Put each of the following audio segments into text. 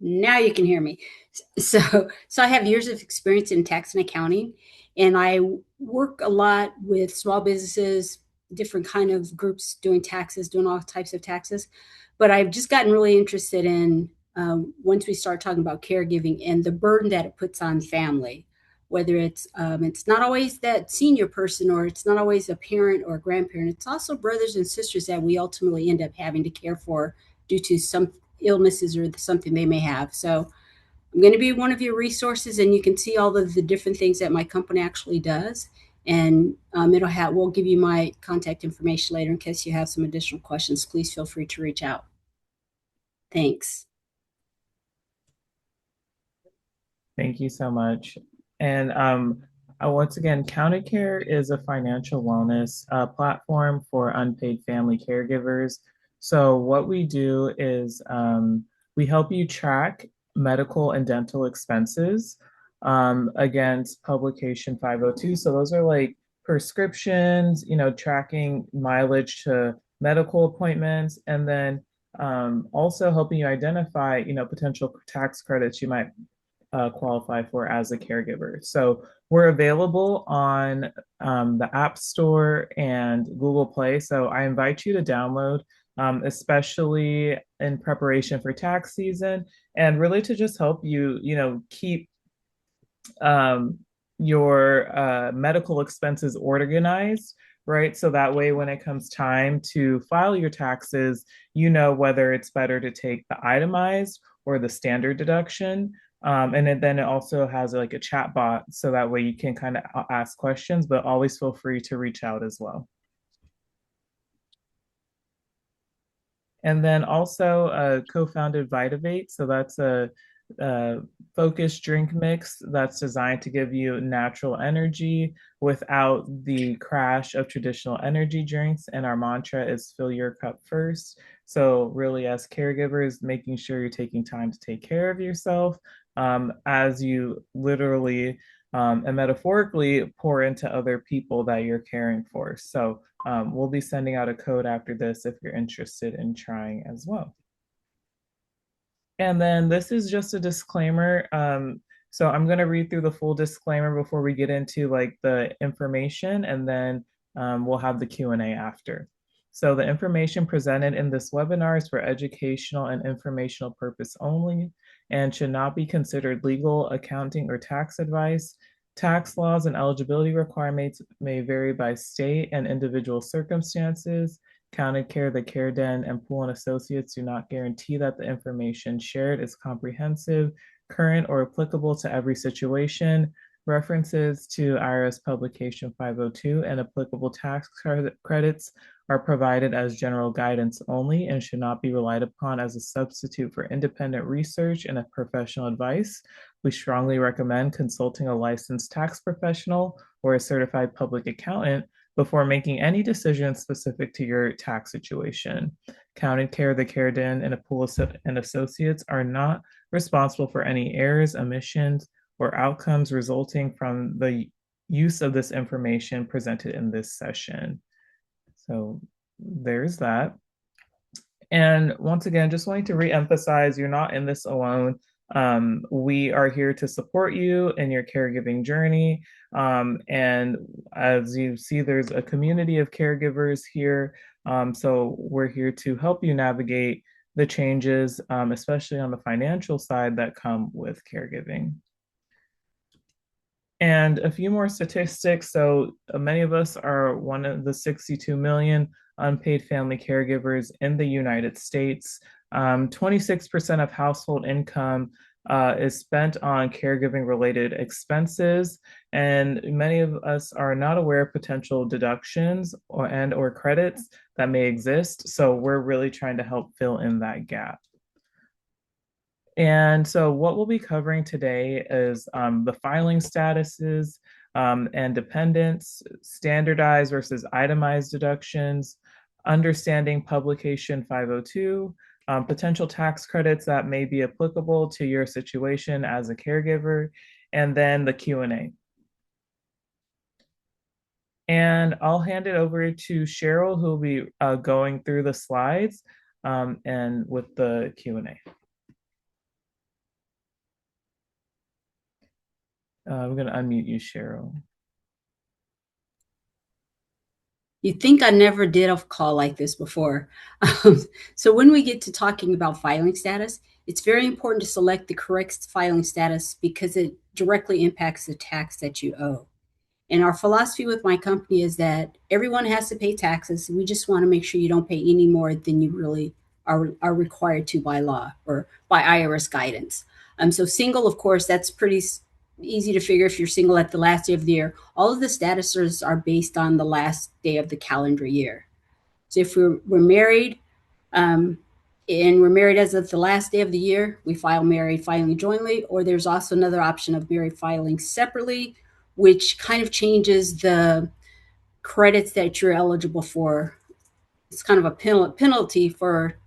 Now you can hear me. So I have years of experience in tax and accounting, and I work a lot with small businesses, different kind of groups doing taxes, doing all types of taxes. But I've just gotten really interested in once we start talking about caregiving and the burden that it puts on family, whether it's not always that senior person or it's not always a parent or a grandparent. It's also brothers and sisters that we ultimately end up having to care for due to some illnesses or something they may have. So I'm going to be one of your resources, and you can see all of the different things that my company actually does. And we'll give you my contact information later in case you have some additional questions. Please feel free to reach out. Thanks. Thank you so much. And once again, Counted Care is a financial wellness platform for unpaid family caregivers. So, what we do is we help you track medical and dental expenses against Publication 502. So, those are like prescriptions, tracking mileage to medical appointments, and then also helping you identify, potential tax credits you might qualify for as a caregiver. So we're available on the App Store and Google Play. So I invite you to download, especially in preparation for tax season, and really to just help you, keep um, your medical expenses organized, right? So that way, when it comes time to file your taxes, you know whether it's better to take the itemized or the standard deduction. Then it also has like a chat bot, so that way you can kind of ask questions, but always feel free to reach out as well. And then also co-founded Vitavate. So that's a focused drink mix that's designed to give you natural energy without the crash of traditional energy drinks. And our mantra is fill your cup first. So really, as caregivers, making sure you're taking time to take care of yourself as you literally and metaphorically pour into other people that you're caring for. So we'll be sending out a code after this if you're interested in trying as well. And then this is just a disclaimer. So I'm going to read through the full disclaimer before we get into like the information, and then we'll have the Q&A after. So the information presented in this webinar is for educational and informational purpose only and should not be considered legal, accounting, or tax advice. Tax laws and eligibility requirements may vary by state and individual circumstances. Counted Care, the Care Den, and Pool and Associates do not guarantee that the information shared is comprehensive, current, or applicable to every situation. References to IRS Publication 502 and applicable tax credits are provided as general guidance only and should not be relied upon as a substitute for independent research and professional advice. We strongly recommend consulting a licensed tax professional or a certified public accountant before making any decisions specific to your tax situation. Counted Care, the Care Den, and a pool and associates are not responsible for any errors, omissions, or outcomes resulting from the use of this information presented in this session. So there's that. And once again, just wanting to reemphasize, you're not in this alone. We are here to support you in your caregiving journey. And as you see, there's a community of caregivers here. So we're here to help you navigate the changes, especially on the financial side that come with caregiving. And a few more statistics. So many of us are one of the 62 million unpaid family caregivers in the United States. 26% of household income is spent on caregiving related expenses, and many of us are not aware of potential deductions or credits that may exist. So we're really trying to help fill in that gap. And so, what we'll be covering today is the filing statuses and dependents, standardized versus itemized deductions, understanding Publication 502, potential tax credits that may be applicable to your situation as a caregiver, and then the Q&A. And I'll hand it over to Cheryl, who will be going through the slides and with the Q&A. I'm going to unmute you, Cheryl. You think I never did a call like this before. Um, so when we get to talking about filing status, it's very important to select the correct filing status because it directly impacts the tax that you owe. And our philosophy with my company is that everyone has to pay taxes. We just want to make sure you don't pay any more than you really are required to by law or by IRS guidance. So single, of course, that's pretty easy to figure if you're single at the last day of the year. All of the statuses are based on the last day of the calendar year. So if we're married, um, and we're married as of the last day of the year, we file married filing jointly, or there's also another option of married filing separately, which kind of changes the credits that you're eligible for. It's kind of a penalty for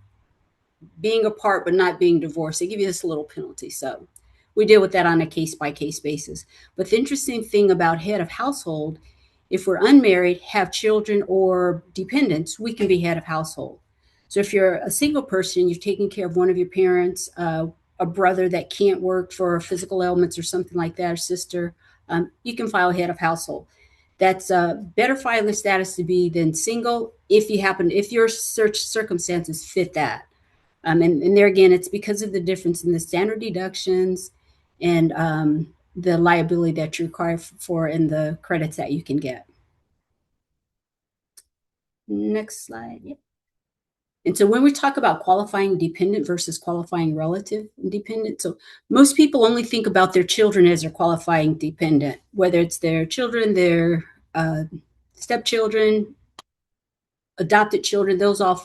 being apart but not being divorced. They give you this little penalty. So we deal with that on a case by case basis. But the interesting thing about head of household, if we're unmarried, have children, or dependents, we can be head of household. So if you're a single person, you've taken care of one of your parents, a brother that can't work for physical ailments or something like that, or sister, you can file head of household. That's a better filing status to be than single if your search circumstances fit that. And there again, it's because of the difference in the standard deductions and the liability that you require for and the credits that you can get. Next slide. Yep. And so when we talk about qualifying dependent versus qualifying relative dependent, so most people only think about their children as their qualifying dependent, whether it's their children, their stepchildren, adopted children, those all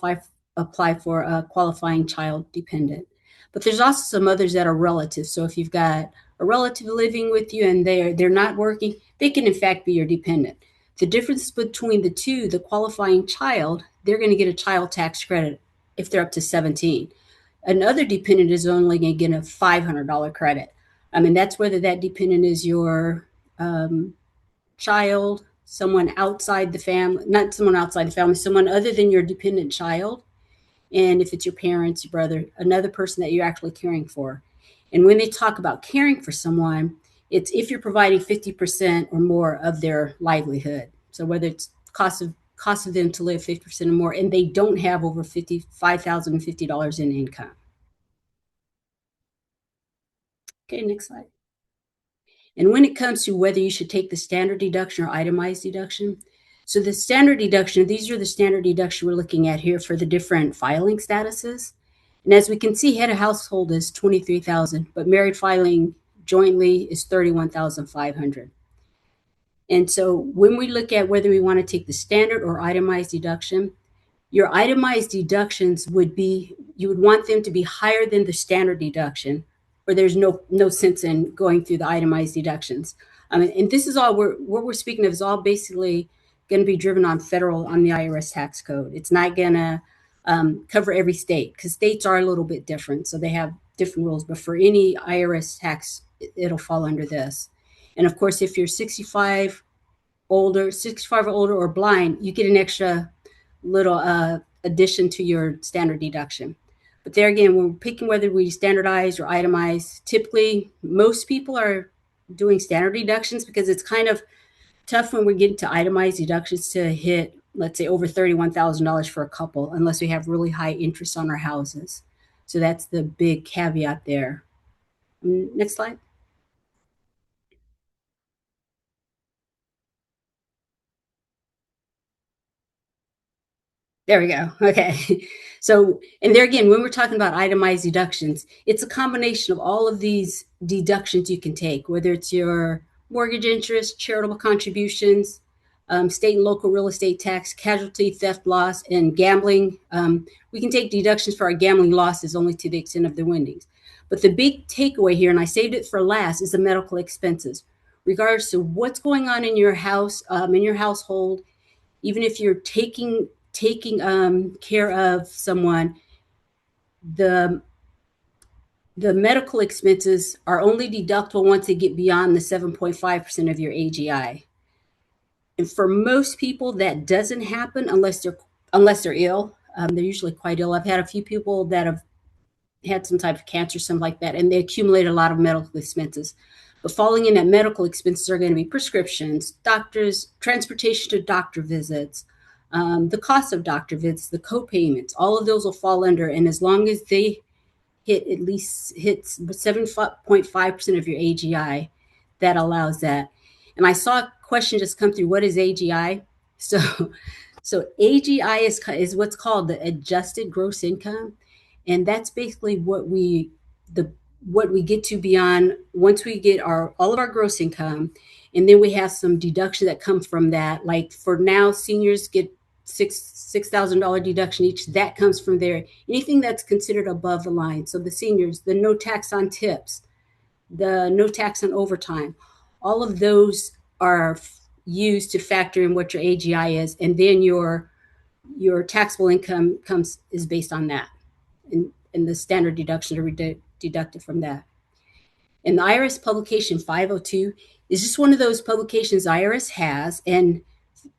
apply for a qualifying child dependent. But there's also some others that are relatives. So if you've got a relative living with you and they're not working, they can in fact be your dependent. The difference between the two, the qualifying child, they're going to get a child tax credit if they're up to 17. Another dependent is only going to get a $500 credit. I mean, that's whether that dependent is your child, someone outside the family, not someone outside the family, someone other than your dependent child. And if it's your parents, your brother, another person that you're actually caring for. And when they talk about caring for someone, it's if you're providing 50% or more of their livelihood. So whether it's cost of them to live 50% or more, and they don't have over $5,050 in income. Okay, next slide. And when it comes to whether you should take the standard deduction or itemized deduction, so the standard deduction, these are the standard deduction we're looking at here for the different filing statuses. And as we can see, head of household is $23,000, but married filing jointly is $31,500. And so when we look at whether we want to take the standard or itemized deduction, your itemized deductions would be, you would want them to be higher than the standard deduction, or there's no sense in going through the itemized deductions. And this is all what we're speaking of is all basically going to be driven on the IRS tax code. It's not going to cover every state because states are a little bit different. So they have different rules, but for any IRS tax, it'll fall under this. And of course, if you're 65 or older or blind, you get an extra little addition to your standard deduction. But there again, when we're picking whether we standardize or itemize, typically most people are doing standard deductions because it's kind of tough when we get to itemized deductions to hit, let's say, over $31,000 for a couple, unless we have really high interest on our houses. So that's the big caveat there. Next slide. There we go. Okay. So, and there again, when we're talking about itemized deductions, it's a combination of all of these deductions you can take, whether it's your mortgage interest, charitable contributions, state and local real estate tax, casualty, theft, loss, and gambling. We can take deductions for our gambling losses only to the extent of the winnings. But the big takeaway here, and I saved it for last, is the medical expenses. Regardless of what's going on in your house, in your household, even if you're taking care of someone, the medical expenses are only deductible once they get beyond the 7.5% of your AGI. And for most people, that doesn't happen unless they're ill. They're usually quite ill. I've had a few people that have had some type of cancer, something like that, and they accumulate a lot of medical expenses. But falling in that medical expenses are going to be prescriptions, doctors, transportation to doctor visits, the cost of doctor visits, the co-payments, all of those will fall under. And as long as they hits 7.5% of your AGI, that allows that. And I saw a question just come through. What is AGI? So, so AGI is what's called the adjusted gross income, and that's basically the what we get to beyond once we get our all of our gross income, and then we have some deduction that come from that. Like for now, seniors get $6,000 deduction each. That comes from there. Anything that's considered above the line. So the seniors, the no tax on tips, the no tax on overtime, all of those are used to factor in what your AGI is, and then your taxable income comes is based on that, and the standard deductions are deducted from that. And the IRS publication 502 is just one of those publications IRS has, and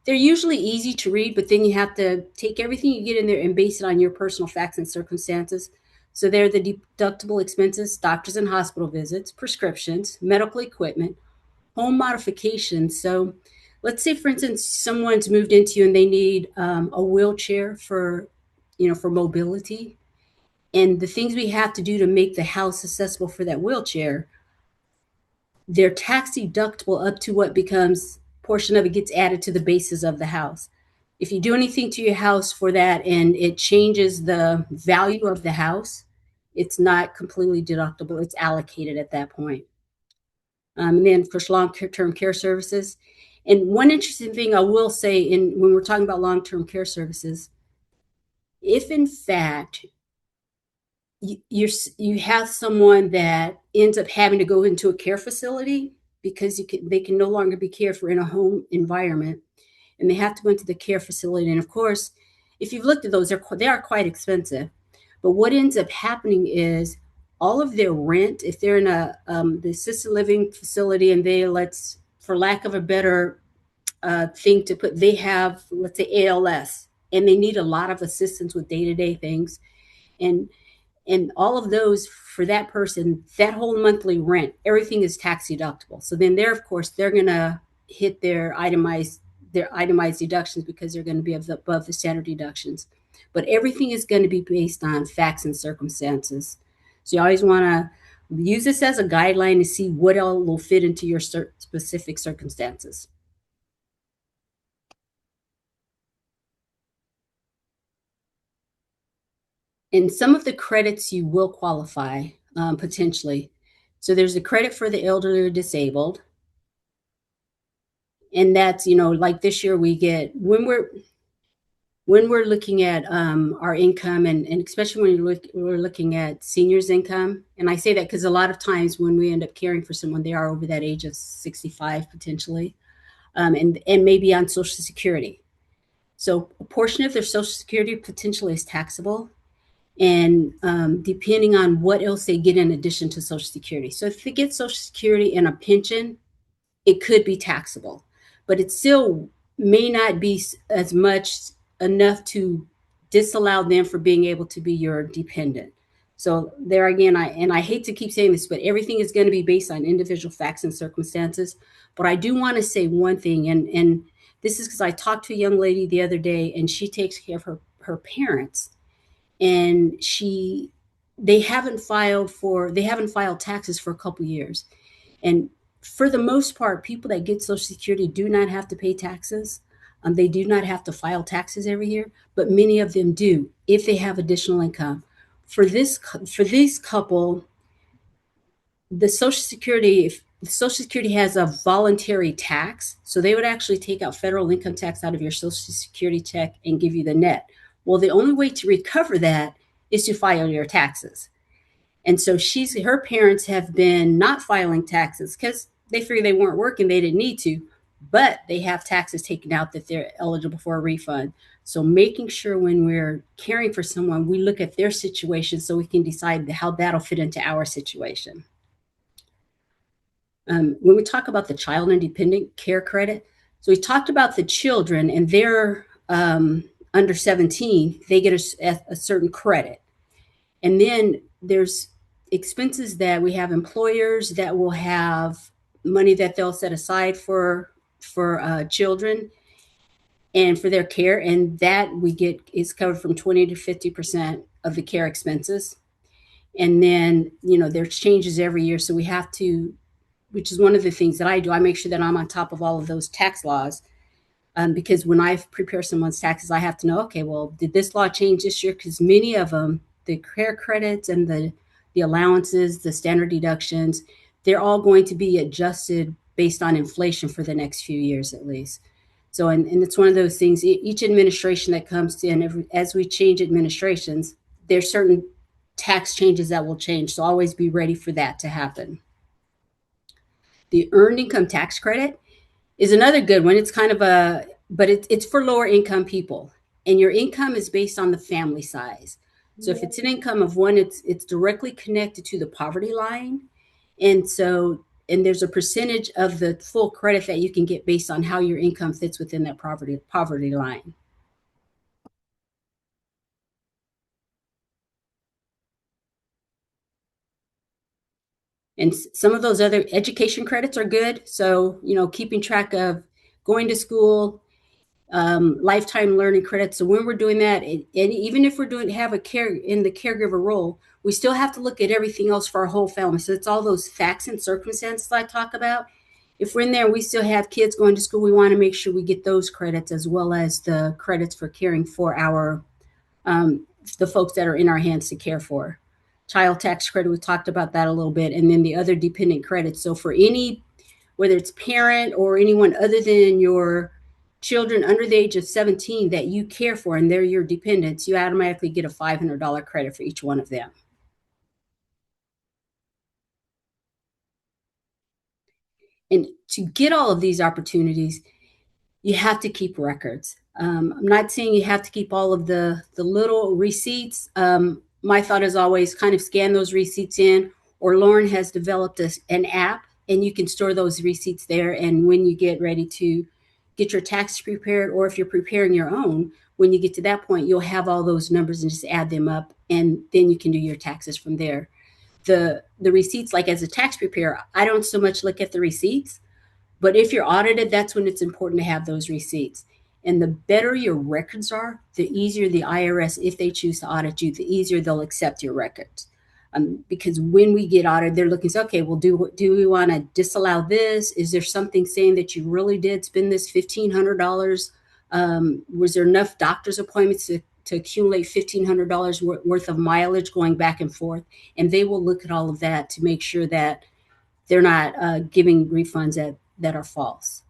they're usually easy to read, but then you have to take everything you get in there and base it on your personal facts and circumstances. So they're the deductible expenses, doctors and hospital visits, prescriptions, medical equipment, home modifications. So let's say, for instance, someone's moved into you and they need a wheelchair for mobility. And the things we have to do to make the house accessible for that wheelchair, they're tax deductible up to what becomes portion of it gets added to the basis of the house. If you do anything to your house for that and it changes the value of the house, it's not completely deductible. It's allocated at that point. And then, of course, long-term care services. And one interesting thing I will say when we're talking about long-term care services, if in fact you have someone that ends up having to go into a care facility because they can no longer be cared for in a home environment, and they have to go into the care facility. And of course, if you've looked at those, they are quite expensive. But what ends up happening is all of their rent, if they're in the assisted living facility, and for lack of a better thing to put, they have, let's say, ALS, and they need a lot of assistance with day-to-day things, and all of those for that person, that whole monthly rent, everything is tax deductible. So then of course, they're going to hit their itemized deductions because they're going to be above the standard deductions. But everything is going to be based on facts and circumstances. So you always want to use this as a guideline to see what all will fit into your specific circumstances. And some of the credits you will qualify potentially. So there's a credit for the elderly or disabled. And that's, like this year we get, when we're looking at our income, and especially when we're looking at seniors' income, and I say that because a lot of times when we end up caring for someone, they are over that age of 65 potentially, and maybe on Social Security. So a portion of their Social Security potentially is taxable, and depending on what else they get in addition to Social Security. So if they get Social Security and a pension, it could be taxable, but it still may not be as much enough to disallow them for being able to be your dependent. So there again, I hate to keep saying this, but everything is going to be based on individual facts and circumstances. But I do want to say one thing, and this is because I talked to a young lady the other day, and she takes care of her parents, and they haven't filed taxes for a couple years. And for the most part, people that get Social Security do not have to pay taxes. They do not have to file taxes every year, but many of them do if they have additional income. For this couple, the Social Security has a voluntary tax, so they would actually take out federal income tax out of your Social Security check and give you the net. Well, the only way to recover that is to file your taxes. And so her parents have been not filing taxes because they figured they weren't working, they didn't need to, but they have taxes taken out that they're eligible for a refund. So making sure when we're caring for someone, we look at their situation so we can decide how that'll fit into our situation. When we talk about the child and dependent care credit, so we talked about the children, and they're under 17, they get a certain credit. And then there's expenses that we have employers that will have money that they'll set aside for children and for their care, and that we get is covered from 20 to 50% of the care expenses. And then there's changes every year, so we have to, which is one of the things that I do. I make sure that I'm on top of all of those tax laws, because when I prepare someone's taxes, I have to know, okay, well, did this law change this year? Because many of them, the care credits and the allowances, the standard deductions, they're all going to be adjusted based on inflation for the next few years at least. So, and it's one of those things. Each administration that comes in, as we change administrations, there's certain tax changes that will change. So always be ready for that to happen. The earned income tax credit is another good one. It's kind of but it's for lower income people, and your income is based on the family size. So if it's an income of one, it's directly connected to the poverty line, and and there's a percentage of the full credit that you can get based on how your income fits within that poverty line. And some of those other education credits are good. So keeping track of going to school, lifetime learning credits. So when we're doing that, and even if we're doing have a care in the caregiver role, we still have to look at everything else for our whole family. So it's all those facts and circumstances I talk about. If we're in there, we still have kids going to school. We want to make sure we get those credits as well as the credits for caring for our um, the folks that are in our hands to care for. Child tax credit, we talked about that a little bit, and then the other dependent credits. So for any, whether it's parent or anyone other than your children under the age of 17 that you care for and they're your dependents, you automatically get a $500 credit for each one of them. And to get all of these opportunities, you have to keep records. I'm not saying you have to keep all of the little receipts. My thought is always kind of scan those receipts in, or Lauren has developed an app, and you can store those receipts there. And when you get ready to get your tax prepared, or if you're preparing your own, when you get to that point, you'll have all those numbers and just add them up, and then you can do your taxes from there. The receipts, like as a tax preparer, I don't so much look at the receipts, but if you're audited, that's when it's important to have those receipts. And the better your records are, the easier the IRS, if they choose to audit you, the easier they'll accept your records. Because when we get audited, they're looking, okay, well, do we want to disallow this? Is there something saying that you really did spend this $1,500? Was there enough doctor's appointments to accumulate $1,500 worth of mileage going back and forth? And they will look at all of that to make sure that they're not giving refunds that are false.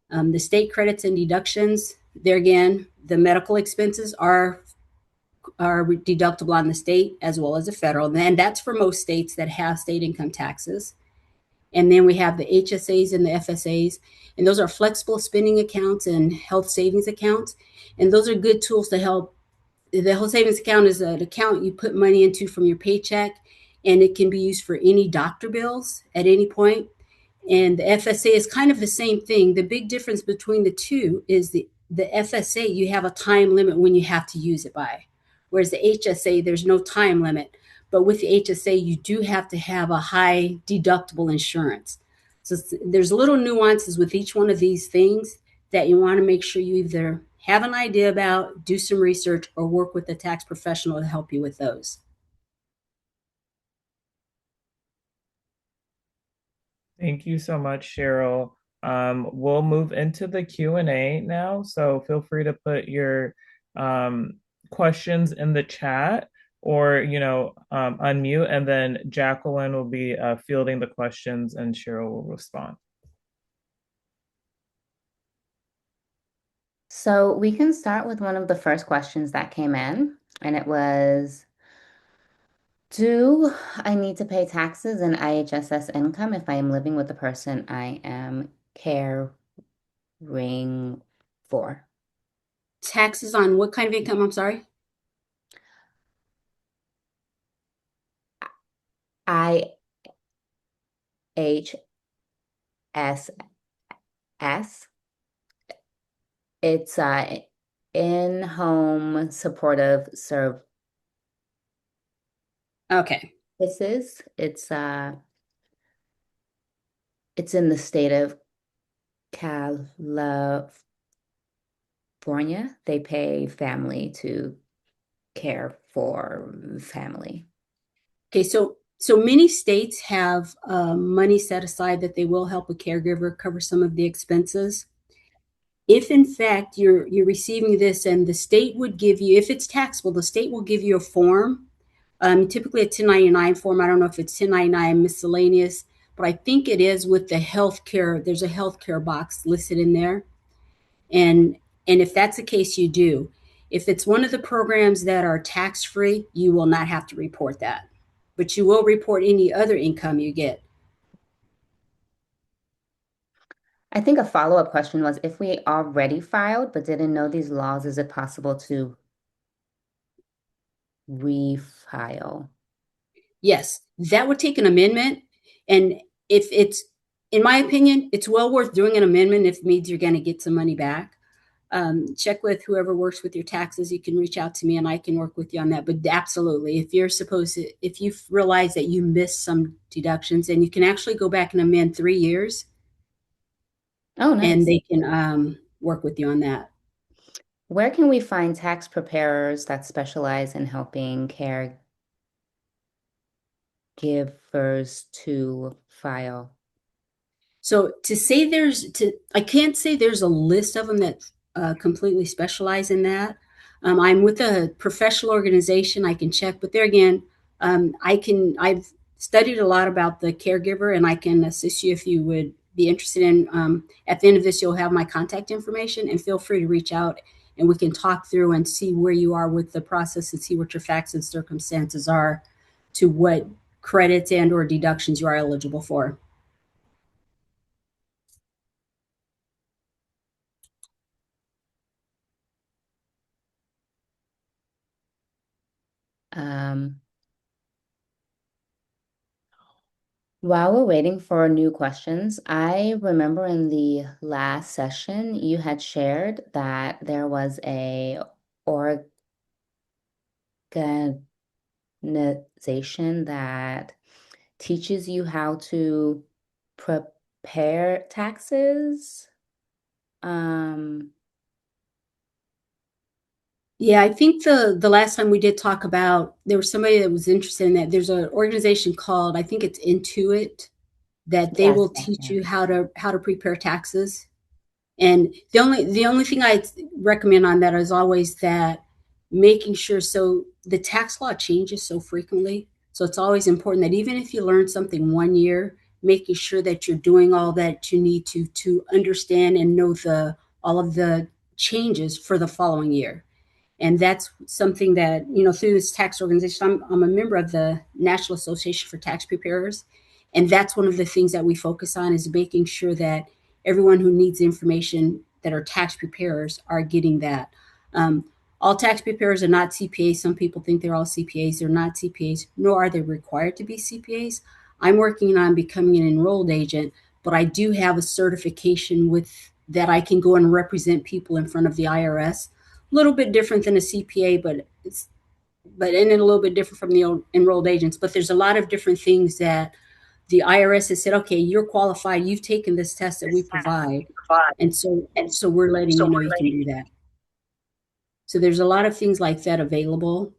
The state credits and deductions, there again, the medical expenses are deductible on the state as well as the federal, and that's for most states that have state income taxes. And then we have the HSAs and the FSAs, and those are flexible spending accounts and health savings accounts, and those are good tools to help. The health savings account is an account you put money into from your paycheck, and it can be used for any doctor bills at any point. And the FSA is kind of the same thing. The big difference between the two is the FSA, you have a time limit when you have to use it by, whereas the HSA, there's no time limit. But with the HSA, you do have to have a high deductible insurance. So there's little nuances with each one of these things that you want to make sure you either have an idea about, do some research, or work with a tax professional to help you with those. Thank you so much, Cheryl. We'll move into the Q&A now, so feel free to put your questions in the chat or, unmute, and then Jacqueline will be fielding the questions and Cheryl will respond. So we can start with one of the first questions that came in, and it was, do I need to pay taxes and IHSS income if I am living with the person I am caring for? Taxes on what kind of income? I'm sorry. IHSS. It's in-home supportive Okay. services. It's It's in the state of California. They pay family to care for family. Okay, so many states have money set aside that they will help a caregiver cover some of the expenses. If in fact you're receiving this and the state would give you, if it's taxable, the state will give you a form, typically a 1099 form. I don't know if it's 1099 miscellaneous, but I think it is with the healthcare. There's a healthcare box listed in there, and and if that's the case, you do. If it's one of the programs that are tax free, you will not have to report that, but you will report any other income you get. I think a follow-up question was if we already filed but didn't know these laws, is it possible to refile? Yes, that would take an amendment. And if it's, in my opinion, it's well worth doing an amendment if it means you're going to get some money back. Check with whoever works with your taxes. You can reach out to me and I can work with you on that. But absolutely, if you're supposed to, if you realize that you missed some deductions, and you can actually go back and amend 3 years Oh, and nice. they can work with you on that. Where can we find tax preparers that specialize in helping caregivers to file? So to say I can't say there's a list of them that completely specialize in that. I'm with a professional organization. I can check, but there again, I've studied a lot about the caregiver, and I can assist you if you would be interested in. At the end of this, you'll have my contact information, and feel free to reach out, and we can talk through and see where you are with the process and see what your facts and circumstances are to what credits and or deductions you are eligible for. Um, While we're waiting for new questions, I remember in the last session you had shared that there was a organization that teaches you how to prepare taxes. Um, Yeah, I think the last time we did talk about, there was somebody that was interested in that. There's an organization called, I think it's Intuit, that they yes, will yes, teach yes. you how to prepare taxes. And the only thing I recommend on that is always that making sure, so the tax law changes so frequently. So it's always important that even if you learn something one year, making sure that you're doing all that you need to understand and know the all of the changes for the following year. And that's something that, through this tax organization, I'm a member of the National Association for Tax Preparers. And that's one of the things that we focus on, is making sure that everyone who needs information that are tax preparers are getting that. Um, all tax preparers are not CPAs. Some people think they're all CPAs. They're not CPAs, nor are they required to be CPAs. I'm working on becoming an enrolled agent, but I do have a certification with that I can go and represent people in front of the IRS. A little bit different than a CPA, but and a little bit different from the enrolled agents. But there's a lot of different things that the IRS has said, okay, you're qualified, you've taken this test that we provide, and so we're letting you know you can do that. So there's a lot of things like that available,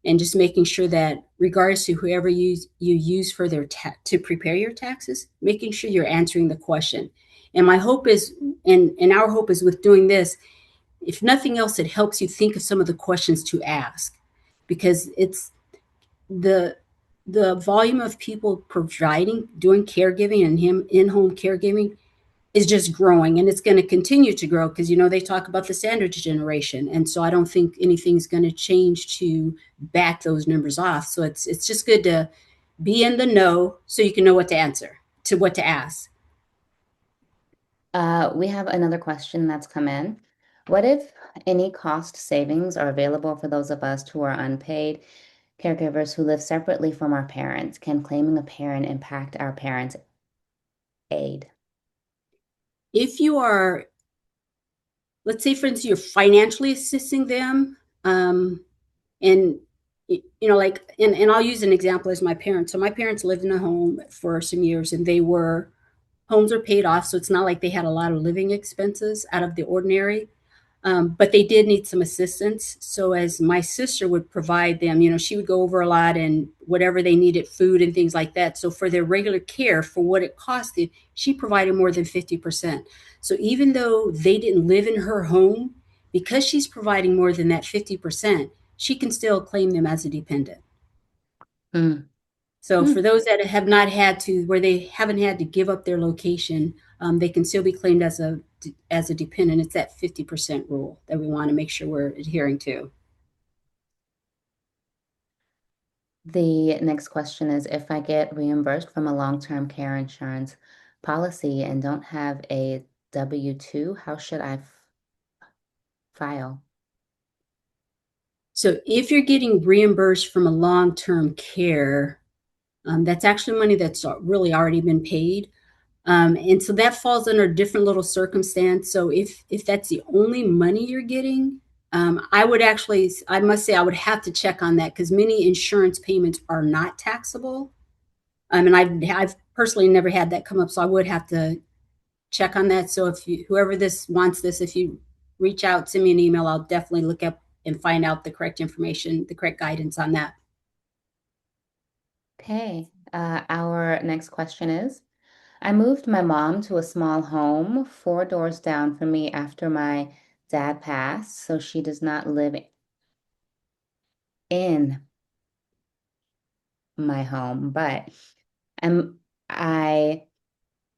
and just making sure that regardless to whoever you use for to prepare your taxes, making sure you're answering the question. And my hope is, and our hope is, with doing this, if nothing else, it helps you think of some of the questions to ask, because it's the the volume of people providing, doing caregiving and him in-home caregiving is just growing, and it's going to continue to grow, because they talk about the sandwich generation, and so I don't think anything's going to change to back those numbers off. So it's just good to be in the know so you can know what to answer, to what to ask. We have another question that's come in. What if any cost savings are available for those of us who are unpaid caregivers who live separately from our parents? Can claiming a parent impact our parents' aid? If you are, let's say, for instance, you're financially assisting them, and like, and I'll use an example as my parents. So my parents lived in a home for some years, and they were homes are paid off, so it's not like they had a lot of living expenses out of the ordinary. But they did need some assistance. So as my sister would provide them, she would go over a lot and whatever they needed, food and things like that. So for their regular care, for what it costed, she provided more than 50%. So even though they didn't live in her home, because she's providing more than that 50%, she can still claim them as a dependent. Mm. So for Mm. those that have not had to, where they haven't had to give up their location, they can still be claimed as a dependent. It's that 50% rule that we want to make sure we're adhering to. The next question is, if I get reimbursed from a long-term care insurance policy and don't have a W-2, how should I file? So if you're getting reimbursed from a long-term care, that's actually money that's really already been paid. And so that falls under a different little circumstance. So if that's the only money you're getting, I must say, I would have to check on that because many insurance payments are not taxable. And I've personally never had that come up, so I would have to check on that. So whoever this wants this, if you reach out, send me an email, I'll definitely look up and find out the correct information, the correct guidance on that. Okay, our next question is, I moved my mom to a small home 4 doors down from me after my dad passed, so she does not live in my home, but I'm I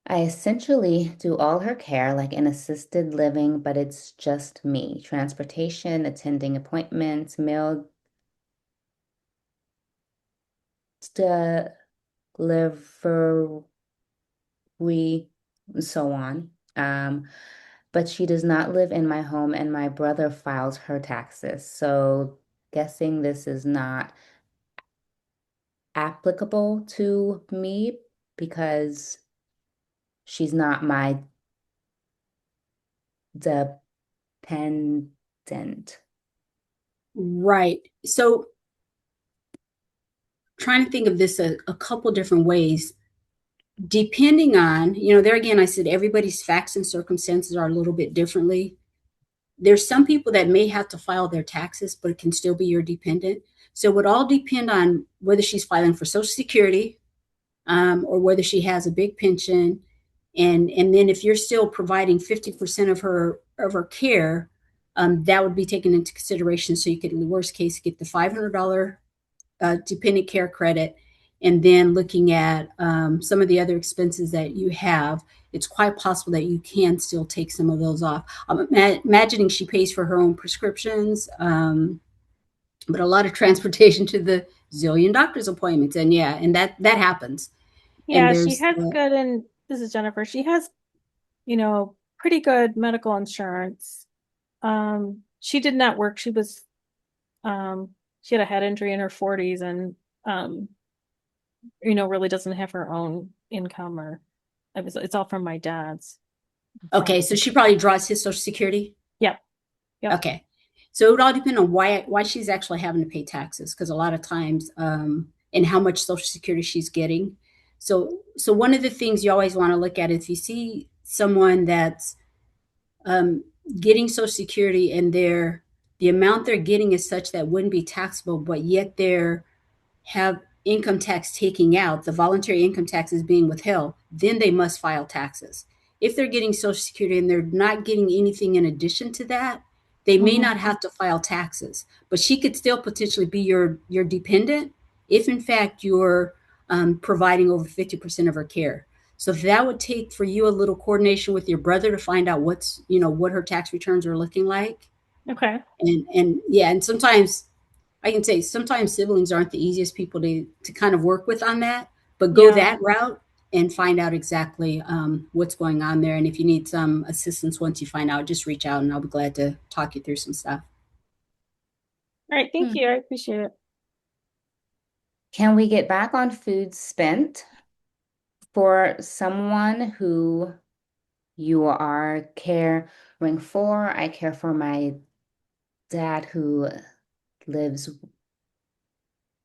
I essentially do all her care like in assisted living, but it's just me. Transportation, attending appointments, meal delivery, so on. But she does not live in my home, and my brother files her taxes. So, guessing this is not applicable to me because she's not my dependent. Right. So trying to think of this a couple different ways. Depending on, there again, I said everybody's facts and circumstances are a little bit differently. There's some people that may have to file their taxes, but it can still be your dependent. So it would all depend on whether she's filing for Social Security, or whether she has a big pension. And then if you're still providing 50% of her care, that would be taken into consideration. So you could, in the worst case, get the $500 dependent care credit. And then looking at some of the other expenses that you have, it's quite possible that you can still take some of those off. I'm imagining she pays for her own prescriptions, but a lot of transportation to the zillion doctor's appointments. And yeah, and that happens. And Yeah, she there's has good, and this is Jennifer. She has, pretty good medical insurance. She did not work. She had a head injury in her 40s and, really doesn't have her own income or it's all from my dad's. okay, so she probably draws his Social Security. Yep. Yep. Okay. So it would all depend on why she's actually having to pay taxes, because a lot of times, and how much Social Security she's getting. So one of the things you always want to look at, if you see someone that's um, getting Social Security and the amount they're getting is such that wouldn't be taxable, but yet they're have income tax taking out, the voluntary income tax is being withheld, then they must file taxes. If they're getting Social Security and they're not getting anything in addition to that, they may Mhm. not have to file taxes. But she could still potentially be your dependent if, in fact, you're providing over 50% of her care. So that would take for you a little coordination with your brother to find out what her tax returns are looking like. Okay. And yeah, and sometimes I can say sometimes siblings aren't the easiest people to kind of work with on that, but go Yeah. that route and find out exactly what's going on there. And if you need some assistance once you find out, just reach out and I'll be glad to talk you through some stuff. All right. Thank Hmm. you. I appreciate it. Can we get back on food spent for someone who you are caring for? I care for my dad who lives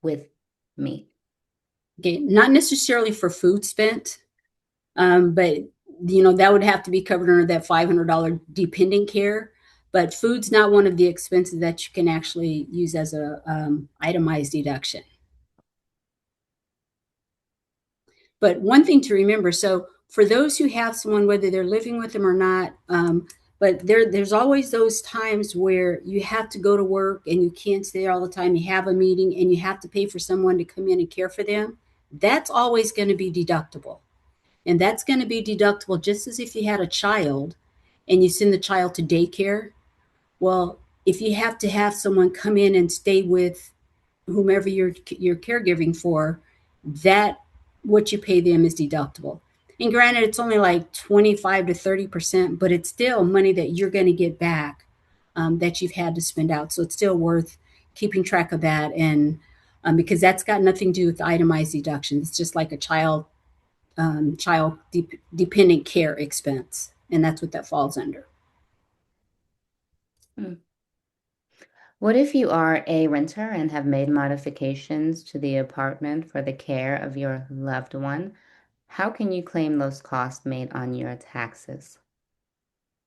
with me. Okay, not necessarily for food spent. But that would have to be covered under that $500 dependent care. But food's not one of the expenses that you can actually use as a itemized deduction. But one thing to remember, so for those who have someone, whether they're living with them or not, but there's always those times where you have to go to work and you can't stay there all the time. You have a meeting and you have to pay for someone to come in and care for them. That's always going to be deductible. And that's going to be deductible just as if you had a child and you send the child to daycare. Well, if you have to have someone come in and stay with whomever you're caregiving for, that what you pay them is deductible. And granted, it's only like 25 to 30%, but it's still money that you're going to get back that you've had to spend out. So it's still worth keeping track of that, and because that's got nothing to do with itemized deductions. It's just like a child dependent care expense, and that's what that falls under. Hmm. What if you are a renter and have made modifications to the apartment for the care of your loved one? How can you claim those costs made on your taxes?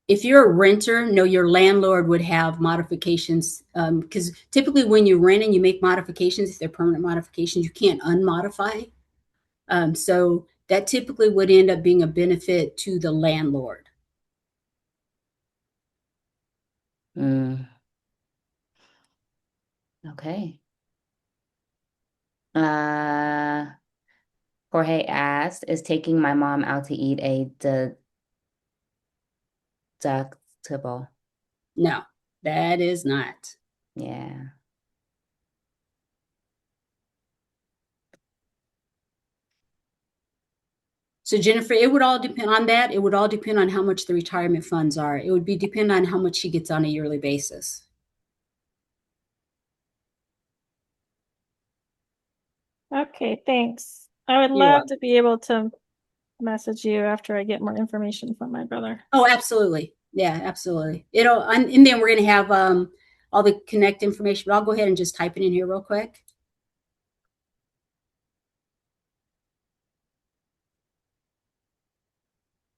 If you're a renter, no, your landlord would have modifications, because typically when you rent and you make modifications, if they're permanent modifications, you can't unmodify. So that typically would end up being a benefit to the landlord. Mm, okay. Uh, Jorge asked, is taking my mom out to eat a deductible? No, that is not. Yeah. So Jennifer, it would all depend on that. It would all depend on how much the retirement funds are. It would be depend on how much she gets on a yearly basis. Okay, thanks. I would You're love welcome. to be able to message you after I get more information from my brother. Oh, absolutely. Yeah, absolutely. And then we're going to have all the connect information, but I'll go ahead and just type it in here real quick.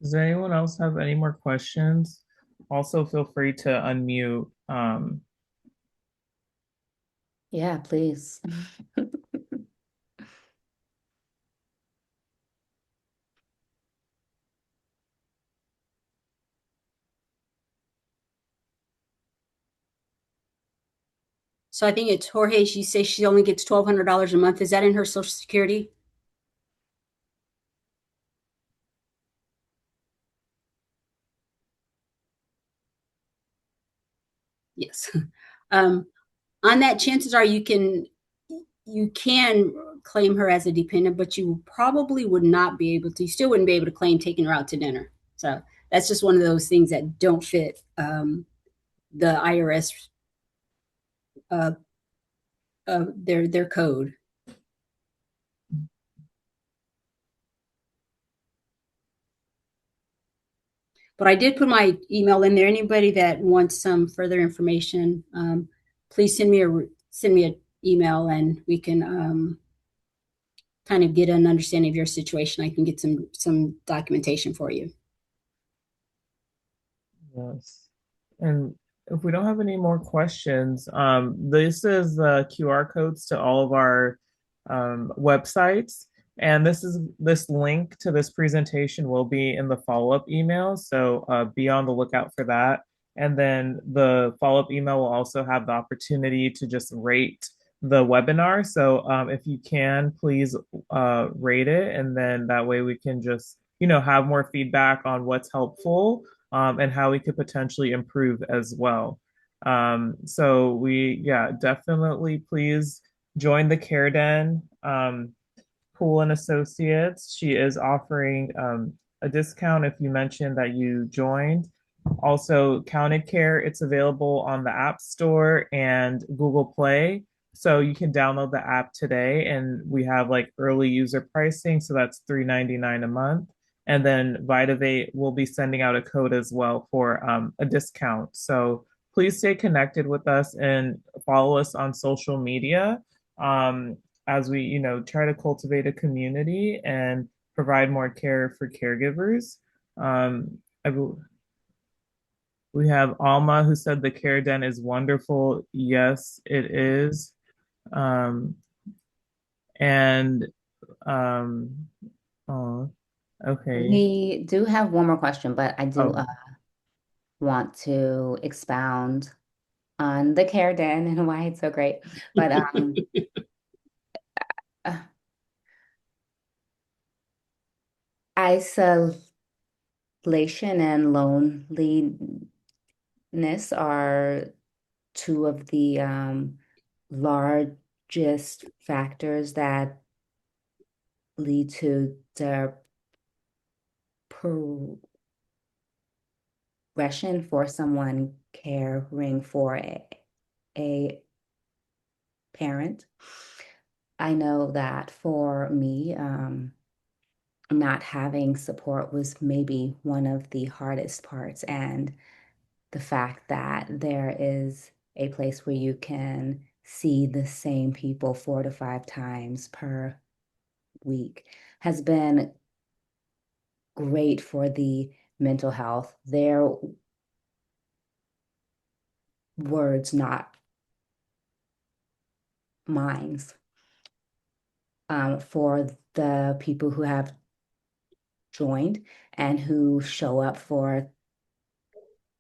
Does anyone else have any more questions? Also, feel free to unmute. Yeah, please. So I think it's Jorge. She says she only gets $1,200 a month. Is that in her Social Security? Yes. Um, on that, chances are you can claim her as a dependent, but you probably would not be able to. You still wouldn't be able to claim taking her out to dinner. So that's just one of those things that don't fit the IRS uh, their code. But I did put my email in there. Anybody that wants some further information, please send me an email, and we can kind of get an understanding of your situation. I can get some documentation for you. Yes. And if we don't have any more questions, this is the QR codes to all of our websites. And this link to this presentation will be in the follow-up email. So be on the lookout for that. And then the follow-up email will also have the opportunity to just rate the webinar. So if you can, please rate it. And then that way we can just, have more feedback on what's helpful and how we could potentially improve as well. So definitely please join the Care Den. Pool and Associates. She is offering a discount if you mention that you joined. Also, Counted Care, it's available on the App Store and Google Play. So you can download the app today, and we have like early user pricing. So that's $3.99 a month. And then Vitavate will be sending out a code as well for a discount. So please stay connected with us and follow us on social media. As we try to cultivate a community and provide more care for caregivers. Um, I, we have Alma who said the care den is wonderful. Yes, it is. Um, and um, oh, okay. We do have one more question, but I do Oh, want to expound on the care den and why it's so great. But uh, isolation and loneliness are two of the largest factors that lead to the progression for someone caring for a parent. I know that for me, not having support was maybe one of the hardest parts. And the fact that there is a place where you can see the same people 4 to 5 times per week has been great for the mental health. Their words, not minds, for the people who have joined and who show up for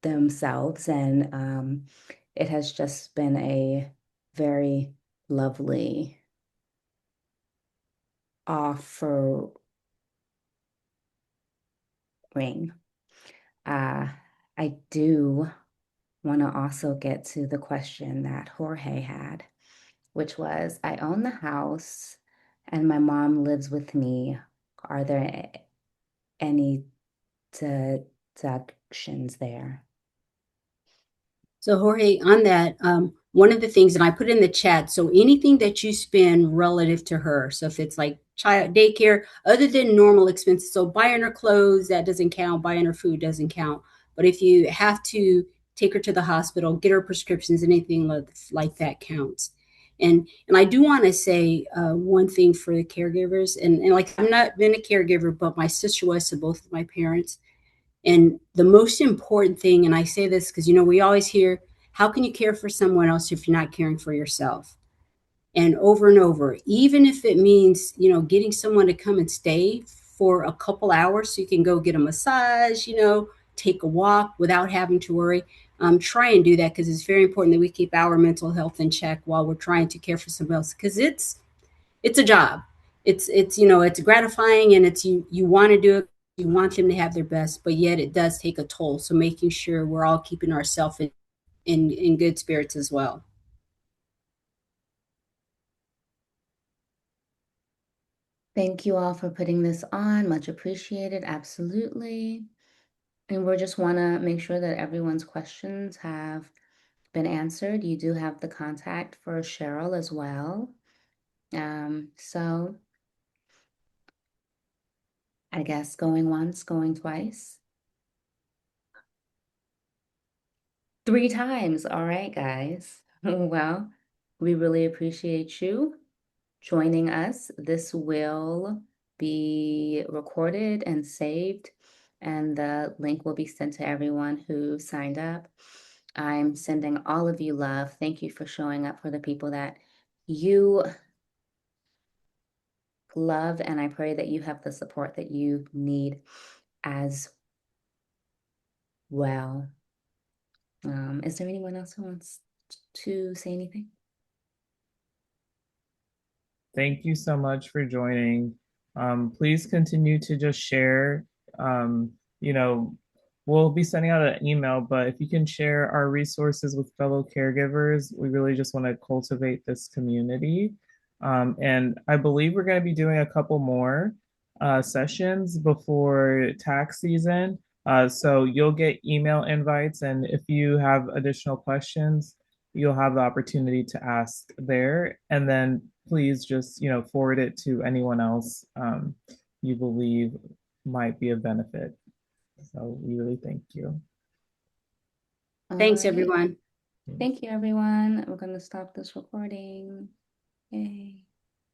themselves. And it has just been a very lovely offering. Uh, I do want to also get to the question that Jorge had, which was, I own the house and my mom lives with me. Are there any deductions there? So Jorge, on that, one of the things, and I put in the chat, so anything that you spend relative to her, so if it's like child daycare, other than normal expenses, so buying her clothes, that doesn't count, buying her food doesn't count. But if you have to take her to the hospital, get her prescriptions, anything like that counts. And I do want to say one thing for the caregivers, and like I'm not been a caregiver, but my sister was to both of my parents. And the most important thing, and I say this because, we always hear, how can you care for someone else if you're not caring for yourself? And over, even if it means, getting someone to come and stay for a couple hours so you can go get a massage, take a walk without having to worry. Try and do that because it's very important that we keep our mental health in check while we're trying to care for someone else because it's a job. It's gratifying and it's you want to do it. You want them to have their best, but yet it does take a toll. So making sure we're all keeping ourselves in good spirits as well. Thank you all for putting this on. Much appreciated. Absolutely. And we just want to make sure that everyone's questions have been answered. You do have the contact for Cheryl as well. So I guess going once, going twice. 3 times. All right, guys. Well, we really appreciate you joining us. This will be recorded and saved, and the link will be sent to everyone who signed up. I'm sending all of you love. Thank you for showing up for the people that you love, and I pray that you have the support that you need as well. Is there anyone else who wants to say anything? thank you so much for joining. Please continue to just share. Um, you know, we'll be sending out an email, but if you can share our resources with fellow caregivers, we really just want to cultivate this community. And I believe we're going to be doing a couple more sessions before tax season. So you'll get email invites, and if you have additional questions, you'll have the opportunity to ask there. And then please just, forward it to anyone else you believe might be of benefit. So we really thank you. All Thanks, right. everyone. Thank you, everyone. We're going to stop this recording. Yay.